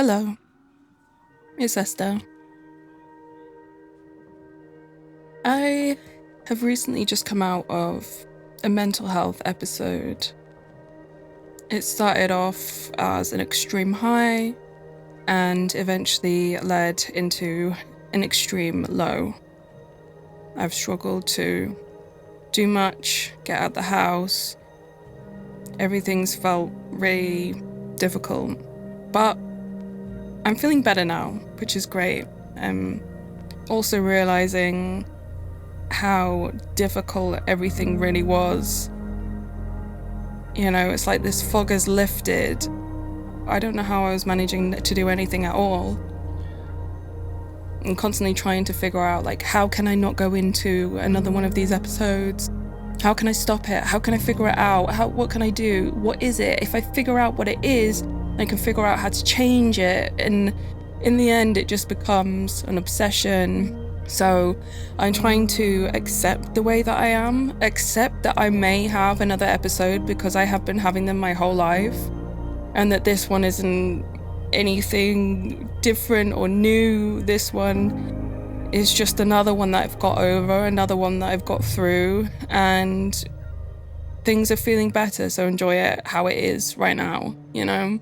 Hello, it's Esther. I have recently just come out of a mental health episode. It started off as an extreme high and eventually led into an extreme low. I've struggled to do much, get out the house. Everything's felt really difficult, but I'm feeling better now, which is great. I'm also realizing how difficult everything really was. You know, it's like this fog has lifted. I don't know how I was managing to do anything at all. I'm constantly trying to figure out, like, how can I not go into another one of these episodes? How can I stop it? How can I figure it out? What can I do? What is it? If I figure out what it is, I can figure out how to change it. And in the end, it just becomes an obsession. So I'm trying to accept the way that I am, accept that I may have another episode because I have been having them my whole life, and that this one isn't anything different or new. This one is just another one that I've got over, another one that I've got through, and things are feeling better, so enjoy it how it is right now, you know?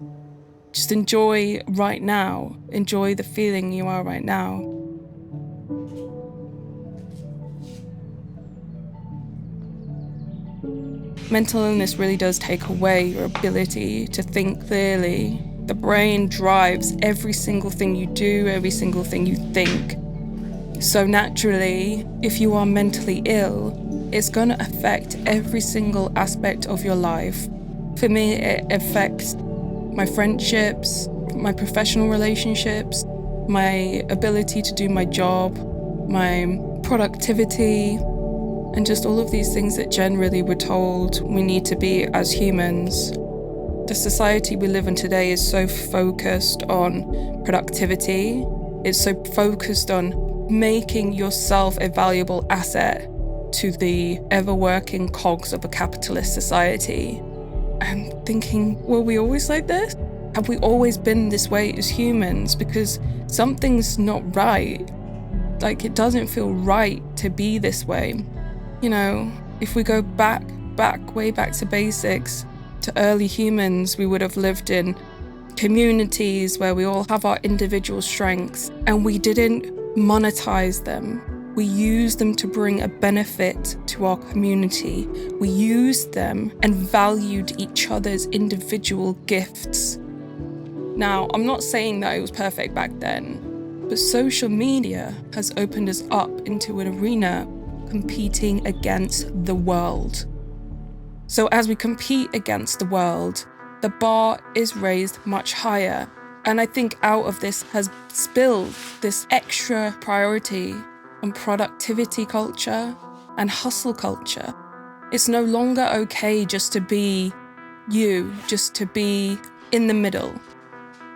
Just enjoy right now. Enjoy the feeling you are right now. Mental illness really does take away your ability to think clearly. The brain drives every single thing you do, every single thing you think. So naturally, if you are mentally ill, it's going to affect every single aspect of your life. For me, it affects my friendships, my professional relationships, my ability to do my job, my productivity, and just all of these things that generally we're told we need to be as humans. The society we live in today is so focused on productivity. It's so focused on making yourself a valuable asset to the ever-working cogs of a capitalist society. I'm thinking, were we always like this? Have we always been this way as humans? Because something's not right. Like, it doesn't feel right to be this way. You know, if we go way back to basics, to early humans, we would have lived in communities where we all have our individual strengths and we didn't monetize them. We used them to bring a benefit to our community. We used them and valued each other's individual gifts. Now, I'm not saying that it was perfect back then, but social media has opened us up into an arena competing against the world. So as we compete against the world, the bar is raised much higher. And I think out of this has spilled this extra priority on productivity culture and hustle culture. It's no longer okay just to be you, just to be in the middle.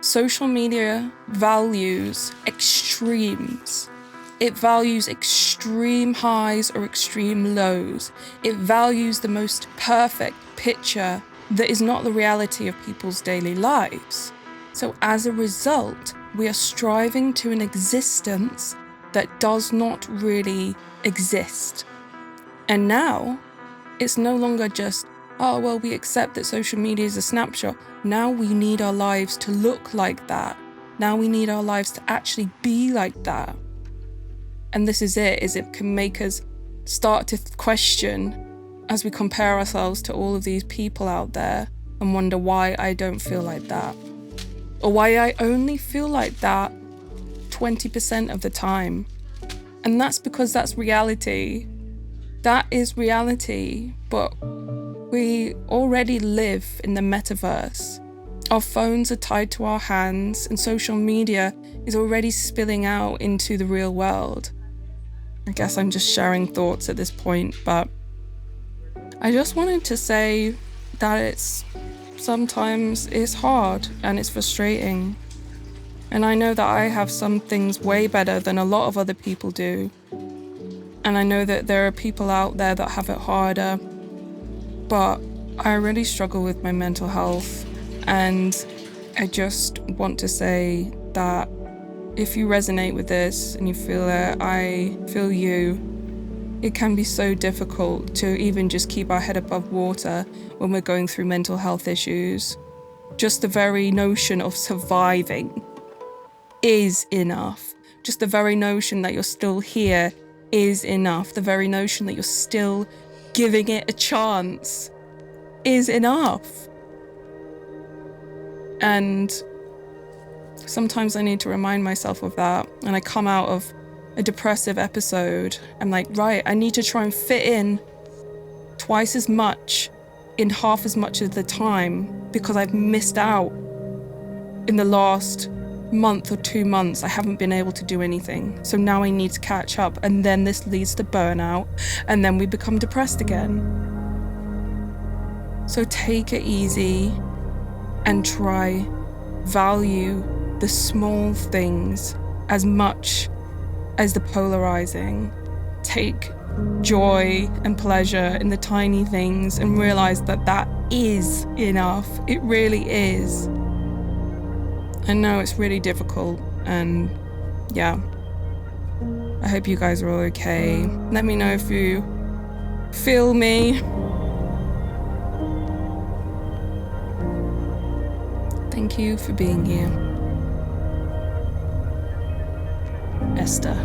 Social media values extremes. It values extreme highs or extreme lows. It values the most perfect picture that is not the reality of people's daily lives. So as a result, we are striving to an existence that does not really exist. And now, it's no longer just, oh, well, we accept that social media is a snapshot. Now we need our lives to look like that. Now we need our lives to actually be like that. And this is it can make us start to question as we compare ourselves to all of these people out there and wonder why I don't feel like that. Or why I only feel like that 20% of the time. And that's because that's reality. That is reality, but we already live in the metaverse. Our phones are tied to our hands and social media is already spilling out into the real world. I guess I'm just sharing thoughts at this point, but I just wanted to say that sometimes it's hard and it's frustrating. And I know that I have some things way better than a lot of other people do. And I know that there are people out there that have it harder, but I really struggle with my mental health. And I just want to say that if you resonate with this and you feel it, I feel you. It can be so difficult to even just keep our head above water when we're going through mental health issues. Just the very notion of surviving is enough. Just the very notion that you're still here is enough. The very notion that you're still giving it a chance is enough. And sometimes I need to remind myself of that. And I come out of a depressive episode, I'm like, right, I need to try and fit in twice as much in half as much of the time, because I've missed out in the last month or 2 months. I haven't been able to do anything. So now I need to catch up, and then this leads to burnout, and then we become depressed again. So take it easy and try value the small things as much as the polarizing. Take joy and pleasure in the tiny things and realize that that is enough. It really is. I know it's really difficult, and yeah, I hope you guys are all okay. Let me know if you feel me. Thank you for being here. Esther.